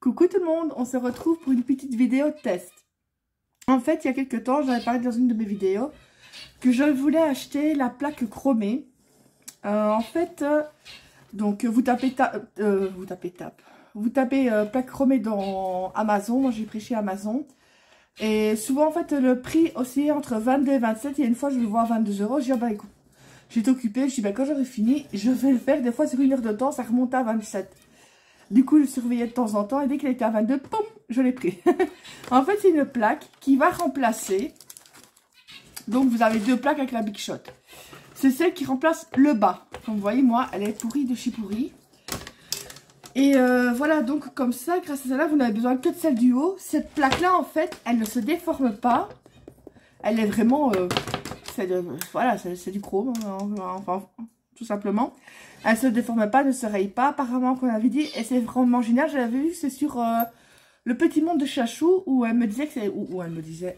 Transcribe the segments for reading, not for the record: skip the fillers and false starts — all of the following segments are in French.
Coucou tout le monde, on se retrouve pour une petite vidéo test. En fait, il y a quelques temps, j'avais parlé dans une de mes vidéos que je voulais acheter la plaque chromée. Donc vous tapez plaque chromée dans Amazon. Moi j'ai pris chez Amazon. Et souvent en fait le prix oscille entre 22 et 27. Il y a une fois je le vois à 22 €. Je dis ah bah écoute, j'étais occupée. Je dis bah quand j'aurai fini, je vais le faire. Des fois sur une heure de temps ça remonte à 27. Du coup, je surveillais de temps en temps et dès qu'il était à 22, poum, je l'ai pris. En fait, c'est une plaque qui va remplacer. Donc, vous avez deux plaques avec la Big Shot. C'est celle qui remplace le bas. Comme vous voyez, moi, elle est pourrie de chez pourrie. Et voilà, donc comme ça, grâce à celle-là, vous n'avez besoin que de celle du haut. Cette plaque-là, en fait, elle ne se déforme pas. Elle est vraiment... voilà, c'est du chrome, enfin, tout simplement. Elle ne se déforme pas, ne se raye pas, apparemment qu'on avait dit. Et c'est vraiment génial. J'avais vu, c'est sur le petit monde de Chachou où elle me disait que c'est...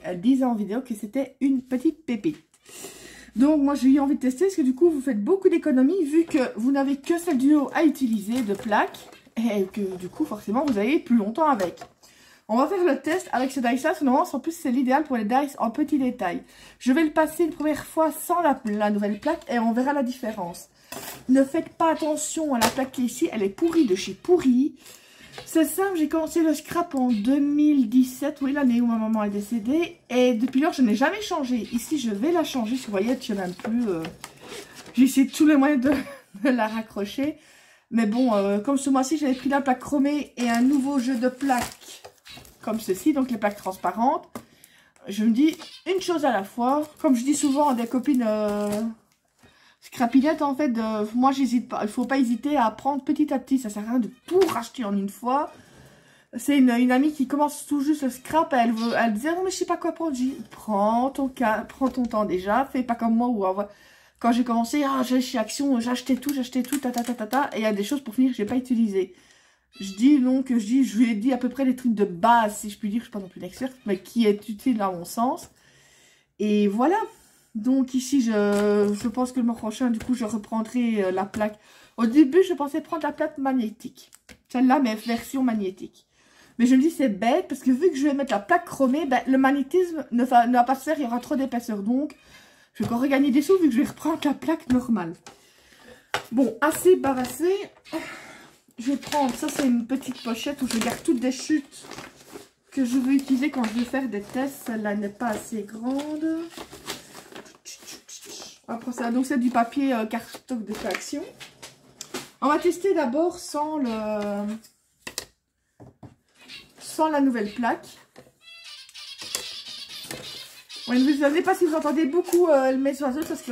Elle disait en vidéo que c'était une petite pépite. Donc moi j'ai eu envie de tester parce que du coup vous faites beaucoup d'économies vu que vous n'avez que celle du haut à utiliser de plaque. Et que du coup forcément vous allez plus longtemps avec. On va faire le test avec ce dice là, parce que normalement en plus c'est l'idéal pour les dice en petits détails. Je vais le passer une première fois sans la nouvelle plaque et on verra la différence. Ne faites pas attention à la plaque qui est ici, elle est pourrie de chez pourrie. C'est simple, j'ai commencé le scrap en 2017, oui l'année où ma maman est décédée. Et depuis lors je n'ai jamais changé. Ici je vais la changer, si vous voyez, je ne sais même plus. J'ai essayé de tous les moyens de la raccrocher. Mais bon, comme ce mois-ci j'avais pris la plaque chromée et un nouveau jeu de plaques comme ceci, donc les plaques transparentes. Je me dis une chose à la fois. Comme je dis souvent à des copines scrapinettes, en fait, moi j'hésite pas. Il faut pas hésiter à prendre petit à petit. Ça sert à rien de tout racheter en une fois. C'est une amie qui commence tout juste le scrap. Elle disait non mais je sais pas quoi prendre. Je dis prends ton temps déjà. Fais pas comme moi où quand j'ai commencé, j'ai chez Action, j'achetais tout, et il y a des choses pour finir que j'ai pas utilisées. Je lui ai dit à peu près les trucs de base, si je puis dire, je suis pas non plus une experte, mais qui est utile à mon sens. Et voilà. Donc ici, je pense que le mois prochain, du coup, je reprendrai la plaque. Au début, je pensais prendre la plaque magnétique. Celle-là, mais version magnétique. Mais je me dis, c'est bête, parce que vu que je vais mettre la plaque chromée, ben, le magnétisme ne va pas se faire, il y aura trop d'épaisseur. Donc, je vais encore regagner des sous, vu que je vais reprendre la plaque normale. Bon, assez barassé. Je vais prendre, ça c'est une petite pochette où je garde toutes des chutes que je veux utiliser quand je vais faire des tests. Celle-là n'est pas assez grande. Après ça, donc c'est du papier cardstock de chez Action. On va tester d'abord sans la nouvelle plaque. Ouais, je ne savais pas si vous entendez beaucoup mes oiseaux parce que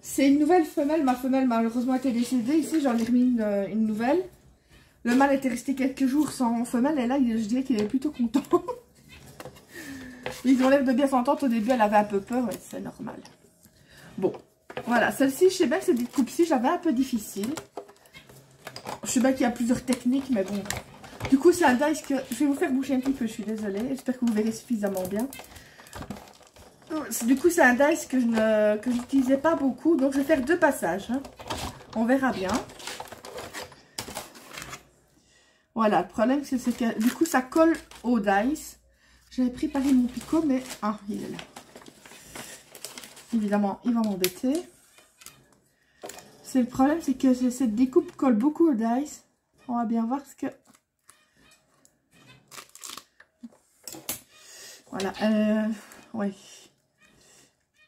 c'est une nouvelle femelle. Ma femelle malheureusement était décédée. Ici j'en ai remis une nouvelle. Le mâle était resté quelques jours sans femelle et là je dirais qu'il est plutôt content. Ils ont l'air de bien s'entendre. Au début elle avait un peu peur, mais c'est normal. Bon, voilà, celle-ci, je sais bien que cette découpe-ci, j'avais un peu difficile. Je sais bien qu'il y a plusieurs techniques, mais bon. Du coup, c'est un dice que... Je vais vous faire bouger un petit peu, je suis désolée. J'espère que vous verrez suffisamment bien. Du coup, c'est un dice que je n'utilisais pas beaucoup. Donc, je vais faire deux passages. Hein. On verra bien. Voilà, le problème, c'est que du coup, ça colle au dice. J'avais préparé mon picot, mais... Ah, il est là. Évidemment, il va m'embêter. Le problème, c'est que cette découpe colle beaucoup au dice. On va bien voir ce que... Voilà. Ouais.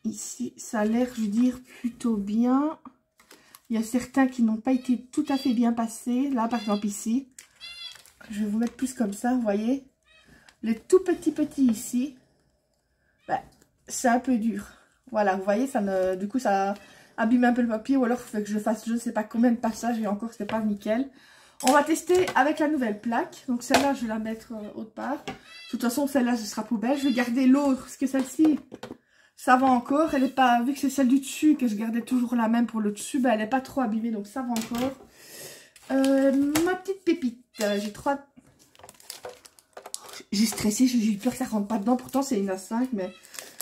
Ici, ça a l'air, je veux dire, plutôt bien. Il y a certains qui n'ont pas été tout à fait bien passés. Là, par exemple, ici. Je vais vous mettre plus comme ça, vous voyez. Les tout petits ici. Ben, c'est un peu dur. Voilà, vous voyez, du coup, ça abîme un peu le papier. Ou alors, il faut que je fasse je ne sais pas combien de passages. Et encore, c'est pas nickel. On va tester avec la nouvelle plaque. Donc, celle-là, je vais la mettre autre part. De toute façon, celle-là, ce sera poubelle. Je vais garder l'autre. Parce que celle-ci, ça va encore. Elle n'est pas... Vu que c'est celle du dessus, que je gardais toujours la même pour le dessus, ben, elle n'est pas trop abîmée. Donc, ça va encore. Ma petite pépite. J'ai 3... J'ai stressé. J'ai eu peur que ça rentre pas dedans. Pourtant, c'est une A5, mais...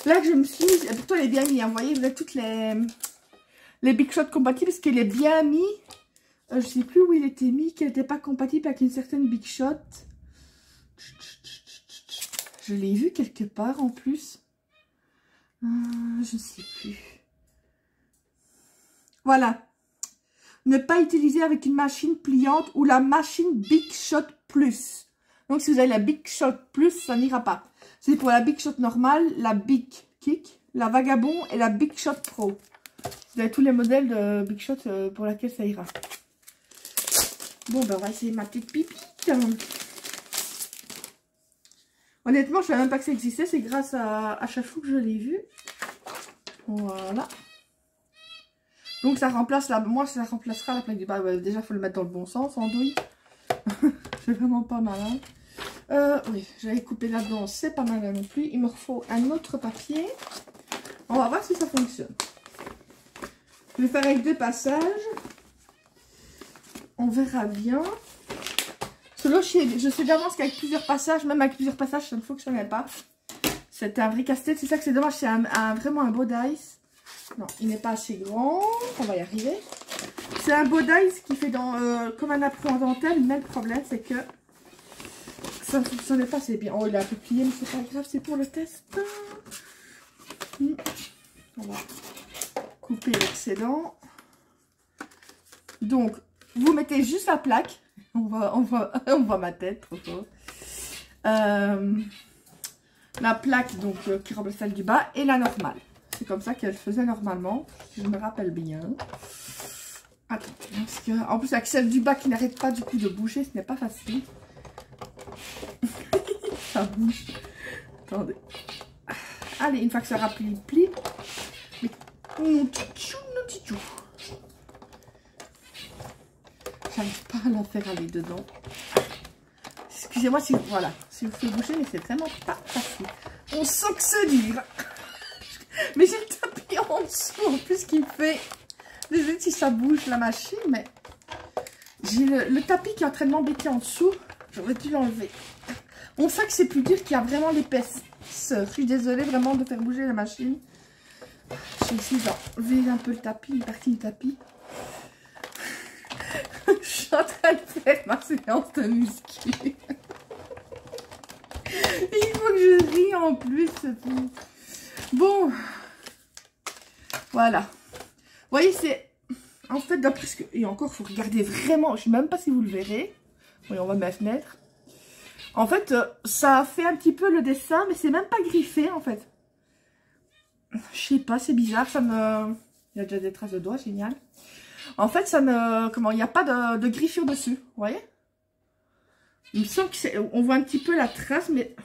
Là que je me suis mise, pourtant elle est bien mise, hein. Vous voyez, vous avez toutes les Big Shot compatibles, parce qu'il est bien mis. Je sais plus où il était mis, qu'il n'était pas compatible avec une certaine Big Shot. Je l'ai vu quelque part en plus. Je ne sais plus. Voilà. Ne pas utiliser avec une machine pliante ou la machine Big Shot Plus. Donc si vous avez la Big Shot Plus, ça n'ira pas. C'est pour la Big Shot normale, la Big Kick, la Vagabond et la Big Shot Pro. Vous avez tous les modèles de Big Shot pour laquelle ça ira. Bon, ben on va essayer ma petite pipi. Honnêtement, je ne savais même pas que ça existait. C'est grâce à Chafou que je l'ai vu. Voilà. Donc ça remplace la... Moi, ça remplacera la plaque du bas. Ouais, déjà, il faut le mettre dans le bon sens, en douille. C'est vraiment pas malin. Oui, j'avais coupé là-dedans. C'est pas malin non plus. Il me faut un autre papier. On va voir si ça fonctionne. Je vais faire avec 2 passages. On verra bien. Celui-là, je sais d'avance qu'avec plusieurs passages, même avec plusieurs passages, ça ne fonctionnait pas. C'était un vrai casse-tête. C'est ça que c'est dommage. C'est vraiment un beau dice. Non, il n'est pas assez grand. On va y arriver. C'est un beau dice qui fait comme un appui en dentelle. Mais le problème, c'est que ça ne fonctionnait pas assez bien. Oh, il a un peu plié, mais c'est pas grave. C'est pour le test. On va couper l'excédent. Donc, vous mettez juste la plaque. On voit ma tête, trop fort. La plaque donc qui remplace celle du bas et la normale. C'est comme ça qu'elle faisait normalement, si je me rappelle bien. Attends, parce que en plus avec celle du bas qui n'arrête pas du coup de bouger, ce n'est pas facile. Ça bouge. Attendez. Allez, une fois que ça aura pli. Mais non, tchou. J'arrive pas à la faire aller dedans. Excusez-moi si vous faites bouger, mais c'est vraiment pas facile. On sent que c'est dur. Mais j'ai le tapis en dessous en plus qui me fait... Désolée si ça bouge la machine, mais j'ai le tapis qui est en train de m'embêter en dessous. J'aurais dû l'enlever. On sent que c'est plus dur qu'il y a vraiment l'épaisseur. Je suis désolée vraiment de faire bouger la machine. J'ai essayé d'enlever un peu le tapis, une partie du tapis. Je suis en train de faire ma séance de muscu. Il faut que je rie en plus. Bon. Voilà. Vous voyez, c'est... En fait, d'après ce que... Et encore, il faut regarder vraiment. Je ne sais même pas si vous le verrez. Oui, on va mettre la fenêtre. En fait, ça a fait un petit peu le dessin, mais c'est même pas griffé, en fait. Je sais pas, c'est bizarre. Ça me... Il y a déjà des traces de doigts, génial. En fait, ça ne... Comment? Il n'y a pas de griffure dessus. Vous voyez? Il me semble que c'est... On voit un petit peu la trace, mais...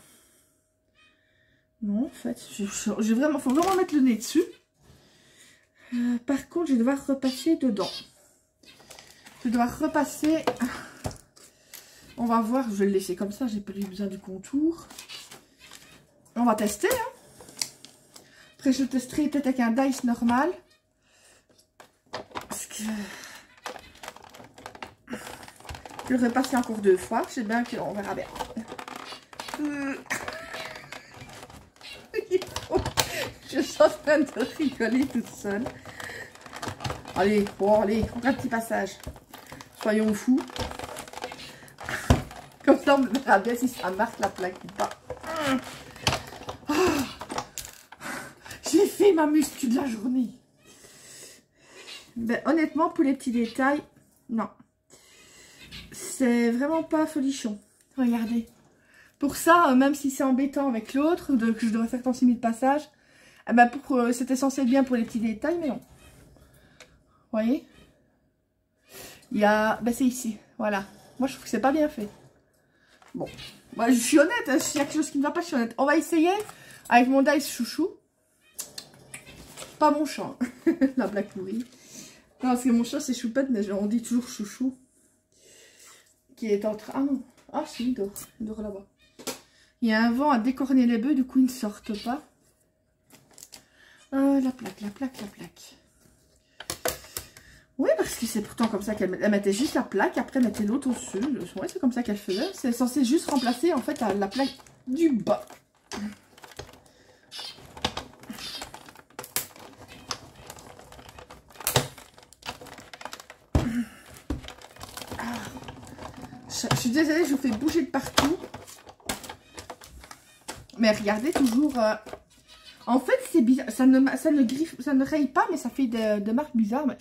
Non, en fait, j'ai vraiment... Faut vraiment mettre le nez dessus. Par contre, je vais devoir repasser dedans. Je vais devoir repasser... On va voir, je vais le laisser comme ça, j'ai pas eu besoin du contour. On va tester. Hein. Après, je testerai peut-être avec un dice normal. Parce que... Je le repasser encore 2 fois. Je sais bien qu'on verra bien. Je suis en train de rigoler toute seule. Allez, bon, allez, encore un petit passage. Soyons fous. Comme ça, on verra bien si ça marque la plaque ou pas. J'ai fait ma muscu de la journée. Ben, honnêtement, pour les petits détails, non. C'est vraiment pas folichon. Regardez. Pour ça, même si c'est embêtant avec l'autre, que je devrais faire tant 6000 passages, eh ben c'était censé être bien pour les petits détails, mais non. Vous voyez? Il y a... Ben, c'est ici. Voilà. Moi, je trouve que c'est pas bien fait. Bon. Moi, je suis honnête. Hein, s'il y a quelque chose qui ne va pas, je suis honnête. On va essayer avec mon dice chouchou. Pas mon chat. La blague pourrie. Non, parce que mon chat, c'est Choupette, mais on dit toujours chouchou. Qui est en train... Ah non. Ah si, il dort là-bas. Il y a un vent à décorner les bœufs, du coup, ils ne sortent pas. La plaque. Oui, parce que c'est pourtant comme ça qu'elle mettait juste la plaque, après elle mettait l'autre au-dessus. Ouais, c'est comme ça qu'elle faisait. C'est censé juste remplacer, en fait, la plaque du bas. Je suis désolée, je vous fais bouger de partout. Mais regardez, toujours... En fait, c'est bizarre. Ça ne griffe, ça ne raye pas, mais ça fait des marques bizarres. Mais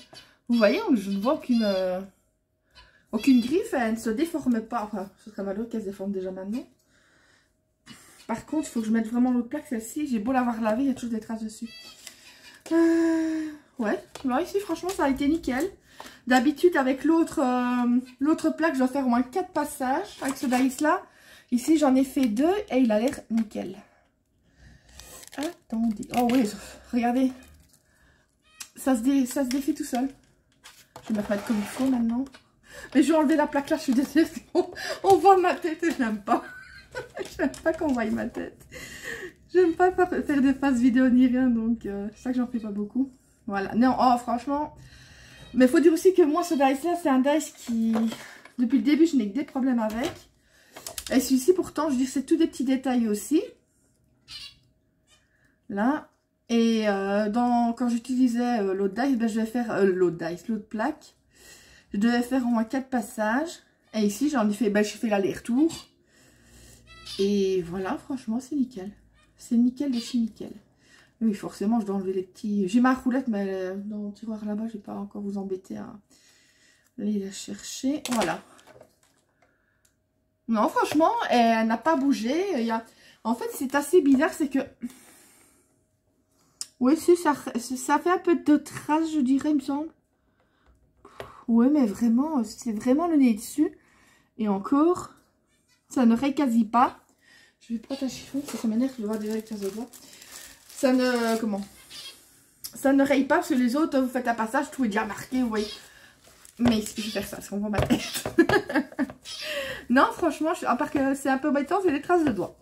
vous voyez, je ne vois aucune griffe. Elle ne se déforme pas. Enfin, ce serait malheureux qu'elle se déforme déjà maintenant. Par contre, il faut que je mette vraiment l'autre plaque. Celle-ci, j'ai beau l'avoir lavée, il y a toujours des traces dessus. Ouais, alors ici, franchement, ça a été nickel. D'habitude, avec l'autre plaque, je dois faire au moins 4 passages avec ce Dice-là. Ici, j'en ai fait 2 et il a l'air nickel. Attendez. Oh oui, regardez. Ça se défait tout seul. Je vais me remettre comme il faut maintenant. Mais je vais enlever la plaque là, je suis désolée. On voit ma tête et je n'aime pas. Je n'aime pas qu'on voie ma tête. J'aime pas faire des phases vidéo ni rien, donc c'est ça que j'en fais pas beaucoup. Voilà. Non, oh franchement. Mais il faut dire aussi que moi, ce dice là, c'est un dice qui, depuis le début, je n'ai que des problèmes avec. Et celui-ci, pourtant, je dis que c'est tous des petits détails aussi. Là. Et quand j'utilisais l'autre dice, ben, je vais faire l'autre plaque. Je devais faire au moins 4 passages. Et ici, j'en ai fait, ben, j'ai fait l'aller-retour. Et voilà, franchement, c'est nickel. C'est nickel de chez nickel. Oui, forcément, je dois enlever les petits... J'ai ma roulette, mais dans le tiroir là-bas, je vais pas encore vous embêter à aller la chercher. Voilà. Non, franchement, elle n'a pas bougé. En fait, c'est assez bizarre, c'est que... Oui, ça fait un peu de traces, je dirais, il me semble. Oui, mais vraiment, c'est vraiment le nez dessus. Et encore, ça ne raye quasi pas. Je vais prendre un chiffon, ça m'énerve, je vais voir déjà avec les autres. Ça ne... Comment? Ça ne raye pas, parce que les autres, vous faites un passage, tout est déjà marqué, vous voyez. Mais je vais faire ça, parce qu'on voit ma tête. Non, franchement, à part que c'est un peu embêtant, c'est des traces de doigts.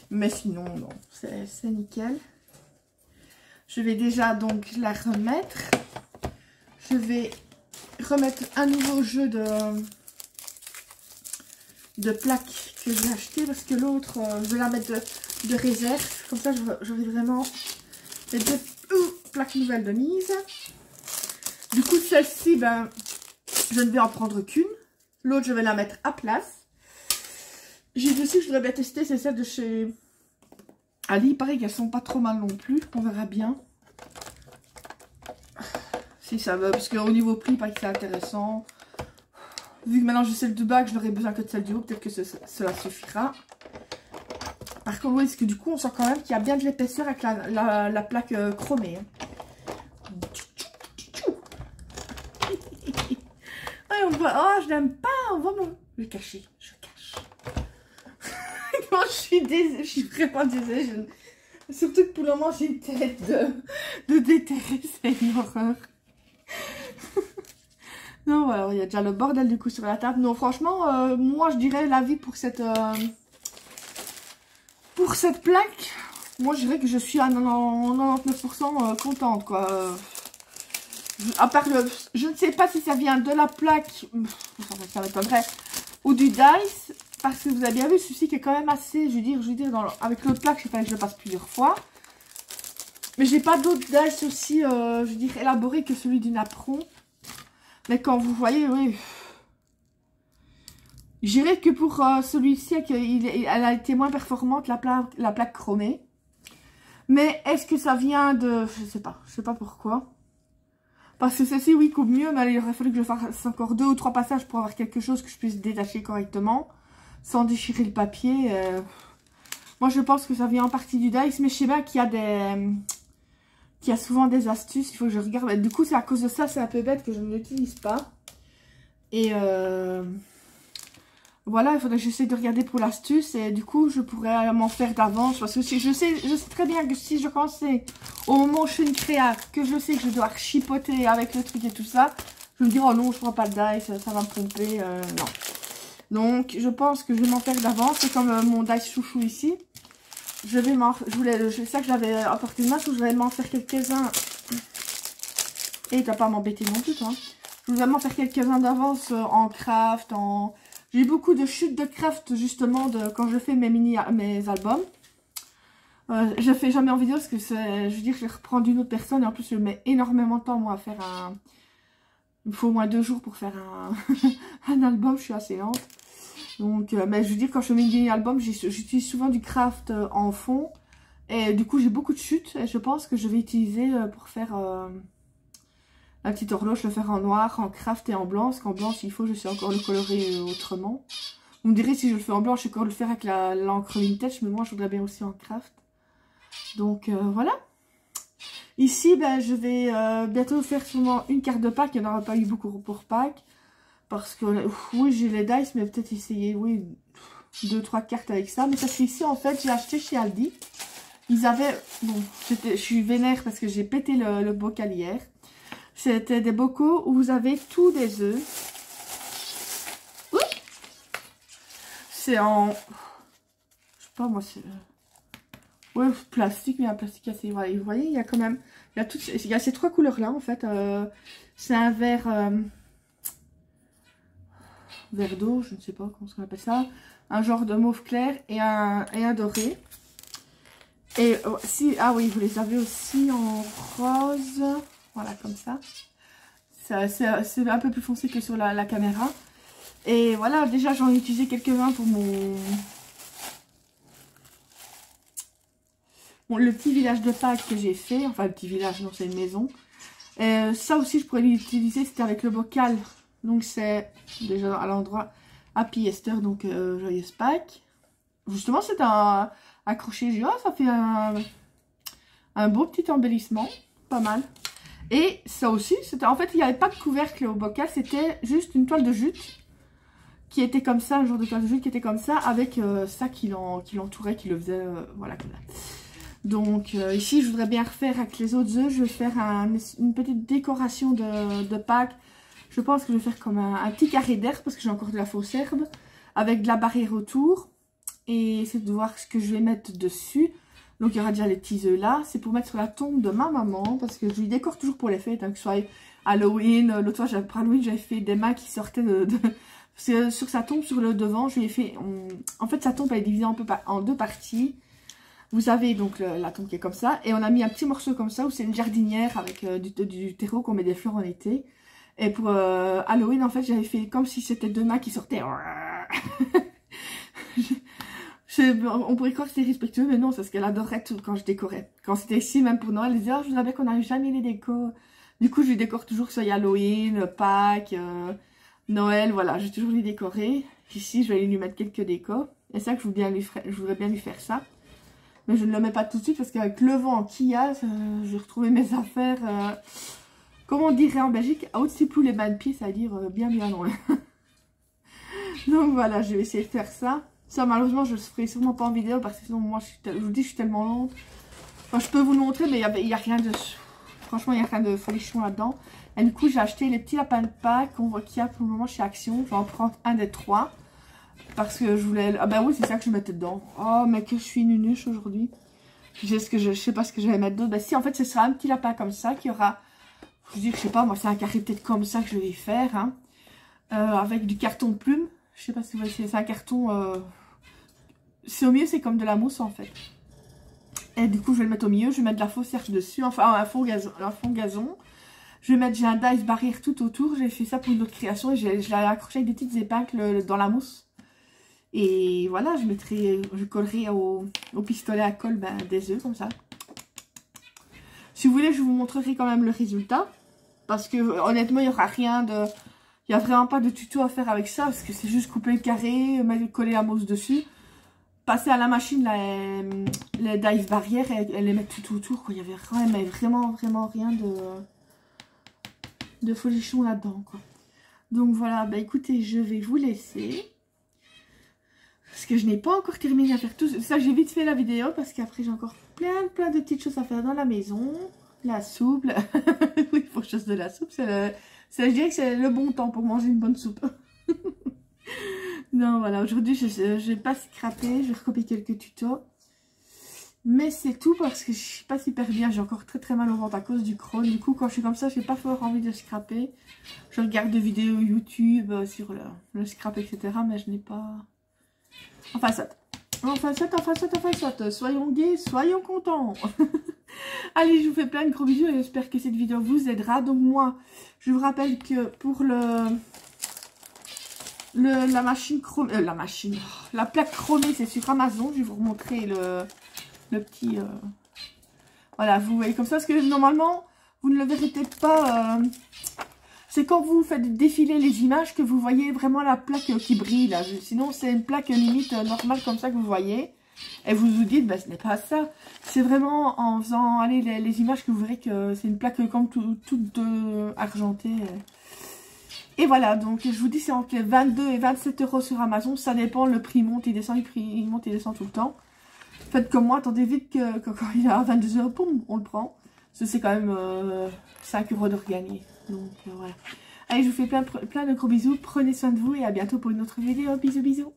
Mais sinon, non, c'est nickel. Je vais déjà donc la remettre. Je vais remettre un nouveau jeu de plaques que j'ai acheté parce que l'autre, je vais la mettre de réserve. Comme ça, j'aurai vraiment les 2 plaques nouvelles de mise. Du coup, celle-ci, ben, je ne vais en prendre qu'une. L'autre, je vais la mettre à place. J'ai vu aussi que je voudrais bien tester, c'est celle de chez Ali. Il paraît qu'elles sont pas trop mal non plus. On verra bien. Si ça va, parce qu'au niveau prix, il paraît que c'est intéressant. Vu que maintenant j'ai celle du bas, que je n'aurai besoin que de celle du haut, peut-être que cela suffira. Par contre, oui, parce que du coup, on sent quand même qu'il y a bien de l'épaisseur avec la plaque chromée. Ouais, on voit, oh, je l'aime pas, on voit mon... Je vais cacher, je cache. Non, je suis vraiment désolée. Surtout que pour le moment, j'ai une tête de déterré, c'est une horreur. Non, alors il y a déjà le bordel du coup sur la table. Non, franchement, moi je dirais l'avis pour cette plaque. Moi je dirais que je suis à 99% contente quoi. À part je ne sais pas si ça vient de la plaque, ça m'étonnerait, ou du dice. Parce que vous avez bien vu, celui-ci qui est quand même assez, je veux dire avec l'autre plaque, il fallait que je le passe plusieurs fois. Mais j'ai pas d'autres dice aussi, je veux dire, élaborés que celui du Napron. Mais quand vous voyez, oui. Je dirais que pour celui-ci, elle a été moins performante, la plaque chromée. Mais est-ce que ça vient de... Je sais pas pourquoi. Parce que celle-ci, oui, coupe mieux, mais il aurait fallu que je fasse encore 2 ou 3 passages pour avoir quelque chose que je puisse détacher correctement. Sans déchirer le papier. Moi, je pense que ça vient en partie du dice, mais je sais bien qu'il y a qu'il y a souvent des astuces, il faut que je regarde. Du coup, c'est à cause de ça, c'est un peu bête que je ne l'utilise pas. Et voilà, il faudrait que j'essaie de regarder pour l'astuce. Et du coup, je pourrais m'en faire d'avance. Parce que je sais très bien que si je commençais au moment où je fais une créa, que je sais que je dois chipoter avec le truc et tout ça, je me dis, oh non, je prends pas de dice, ça va me tromper. Non. Donc, je pense que je vais m'en faire d'avance. C'est comme mon dice chouchou ici. Je sais que j'avais apporté une masse où je vais m'en faire quelques-uns. Et t'as pas à m'embêter non plus, toi. Je vais m'en faire quelques-uns d'avance en craft, J'ai beaucoup de chutes de craft, justement, quand je fais mes albums. Je fais jamais en vidéo parce que je veux dire, je reprends d'une autre personne. Et en plus, je mets énormément de temps, moi, à faire il me faut au moins 2 jours pour faire un album. Je suis assez lente. Donc, mais je veux dire, quand je fais mes mini albums, j'utilise souvent du craft en fond. Et du coup, j'ai beaucoup de chutes. Et je pense que je vais utiliser pour faire la petite horloge, le faire en noir, en craft et en blanc. Parce qu'en blanc, s'il faut, je sais encore le colorer autrement. Vous me direz, si je le fais en blanc, je sais encore le faire avec l'encre vintage. Mais moi, je voudrais bien aussi en craft. Donc, voilà. Ici, ben, je vais bientôt faire sûrement une carte de Pâques. Il n'y en aura pas eu beaucoup pour Pâques. Parce que, oui, j'ai les dice, mais peut-être essayer, oui, 2-3 cartes avec ça. Mais ça, c'est ici, en fait, j'ai acheté chez Aldi. Ils avaient, bon, je suis vénère parce que j'ai pété le bocal hier. C'était des bocaux où vous avez tous des œufs. C'est en, je sais pas moi, c'est, ouais, plastique, mais un plastique assez, voilà. Et vous voyez, il y a quand même, il y a ces 3 couleurs-là, en fait. C'est un vert, vert d'eau, je ne sais pas comment on appelle ça. Un genre de mauve clair et un doré. Et si, ah oui, vous les avez aussi en rose. Voilà, comme ça. C'est un peu plus foncé que sur la caméra. Et voilà, déjà j'en ai utilisé quelques-uns pour le petit village de Pâques que j'ai fait. Enfin, le petit village, non, c'est une maison. Et ça aussi, je pourrais l'utiliser, c'était avec le bocal. Donc c'est déjà à l'endroit Happy Easter, donc joyeuse Pâques. Justement, c'est un accroché. J'ai dit, oh, ça fait un beau petit embellissement. Pas mal. Et ça aussi, c'était en fait, il n'y avait pas de couvercle au bocal. C'était juste une toile de jute qui était comme ça, un genre de toile de jute qui était comme ça, avec ça qui l'entourait, qui le faisait, voilà, comme ça. Donc ici, je voudrais bien refaire avec les autres œufs. Je vais faire une petite décoration de Pâques. Je pense que je vais faire comme un petit carré d'herbe, parce que j'ai encore de la fausse herbe, avec de la barrière autour. Et c'est de voir ce que je vais mettre dessus. Donc il y aura déjà les petits œufs là. C'est pour mettre sur la tombe de ma maman. Parce que je lui décore toujours pour les fêtes. Hein, que ce soit Halloween. L'autre fois pour Halloween j'avais fait des mains qui sortaient parce que sur sa tombe, sur le devant, je lui ai fait... En fait sa tombe elle est divisée en 2 parties. Vous avez donc la tombe qui est comme ça. Et on a mis un petit morceau comme ça où c'est une jardinière avec du terreau qu'on met des fleurs en été. Et pour Halloween en fait j'avais fait comme si c'était 2 mains qui sortaient. On pourrait croire que c'était respectueux, mais non, c'est parce qu'elle adorait tout quand je décorais. Quand c'était ici, même pour Noël, elle disait, oh, je voudrais bien qu'on n'arrive jamais les décos. Du coup, je lui décore toujours que ce soit Halloween, Pâques, Noël, voilà, j'ai toujours les décoré. Ici, je vais lui mettre quelques décos. Et c'est ça que je voudrais bien lui faire ça. Mais je ne le mets pas tout de suite parce qu'avec le vent qu'il y a, j'ai retrouvé mes affaires, comment on dirait en Belgique, à au-dessus plus les mains de pied, ça veut dire bien loin. Donc voilà, je vais essayer de faire ça. Ça, malheureusement, je le ferai sûrement pas en vidéo parce que sinon, moi, je vous dis, je suis tellement lente. Enfin, je peux vous le montrer, mais il y a rien de... Franchement, il n'y a rien de folichon là-dedans. Et du coup, j'ai acheté les petits lapins de Pâques qu'on voit qu'il y a pour le moment chez Action. Je vais en prendre un des 3. Parce que je voulais... Ah bah oui, c'est ça que je mettais dedans. Oh, mais que je suis nunuche aujourd'hui. Je sais pas ce que je vais mettre d'autre. Bah si, en fait, ce sera un petit lapin comme ça qui aura... Je dis, je sais pas, moi, c'est un carré peut-être comme ça que je vais faire. Hein. Avec du carton de plume. Je sais pas si vous voyez, c'est un carton... C'est au milieu, c'est comme de la mousse en fait. Et du coup, je vais le mettre au milieu. Je vais mettre de la fausse herbe dessus, enfin un fond gazon. Je vais mettre, j'ai un dice barrière tout autour. J'ai fait ça pour une autre création et je l'ai accroché avec des petites épingles dans la mousse. Et voilà, je collerai au pistolet à colle des œufs comme ça. Si vous voulez, je vous montrerai quand même le résultat. Parce que honnêtement, il n'y aura rien de... Il n'y a vraiment pas de tuto à faire avec ça. Parce que c'est juste couper le carré, coller la mousse dessus. Passer à la machine les dice barrières et les mettre tout autour. Il y avait vraiment rien de folichon là-dedans. Donc voilà, bah écoutez, je vais vous laisser. Parce que je n'ai pas encore terminé à faire tout ça. J'ai vite fait la vidéo parce qu'après j'ai encore plein de petites choses à faire dans la maison. La soupe. Oui, il faut chose de la soupe. Je dirais que c'est le bon temps pour manger une bonne soupe. Non, voilà, aujourd'hui je vais pas scraper, je vais recopier quelques tutos. Mais c'est tout parce que je suis pas super bien, j'ai encore très mal au ventre à cause du Crohn. Du coup, quand je suis comme ça, j'ai pas fort envie de scraper. Je regarde des vidéos YouTube sur le scrap, etc. Mais je n'ai pas... Enfin, ça. Soyons gays, soyons contents. Allez, je vous fais plein de gros bisous et j'espère que cette vidéo vous aidera. Donc moi, je vous rappelle que pour la machine chromée, la plaque chromée, c'est sur Amazon. Je vais vous remontrer le petit... Voilà, vous voyez comme ça, parce que normalement, vous ne le verrez peut-être pas. C'est quand vous faites défiler les images que vous voyez vraiment la plaque qui brille, là. Sinon, c'est une plaque limite normale comme ça que vous voyez. Et vous vous dites, bah, ce n'est pas ça. C'est vraiment en faisant aller les images que vous verrez que c'est une plaque comme toute argentée. Et voilà, donc je vous dis, c'est entre les 22 et 27 € sur Amazon. Ça dépend, le prix monte, il descend, il monte, il descend tout le temps. Faites comme moi, attendez vite que quand il est à 22 €, boum, on le prend. Parce que c'est quand même 5 € de regagner. Donc voilà. Allez, je vous fais plein de gros bisous. Prenez soin de vous et à bientôt pour une autre vidéo. Bisous, bisous.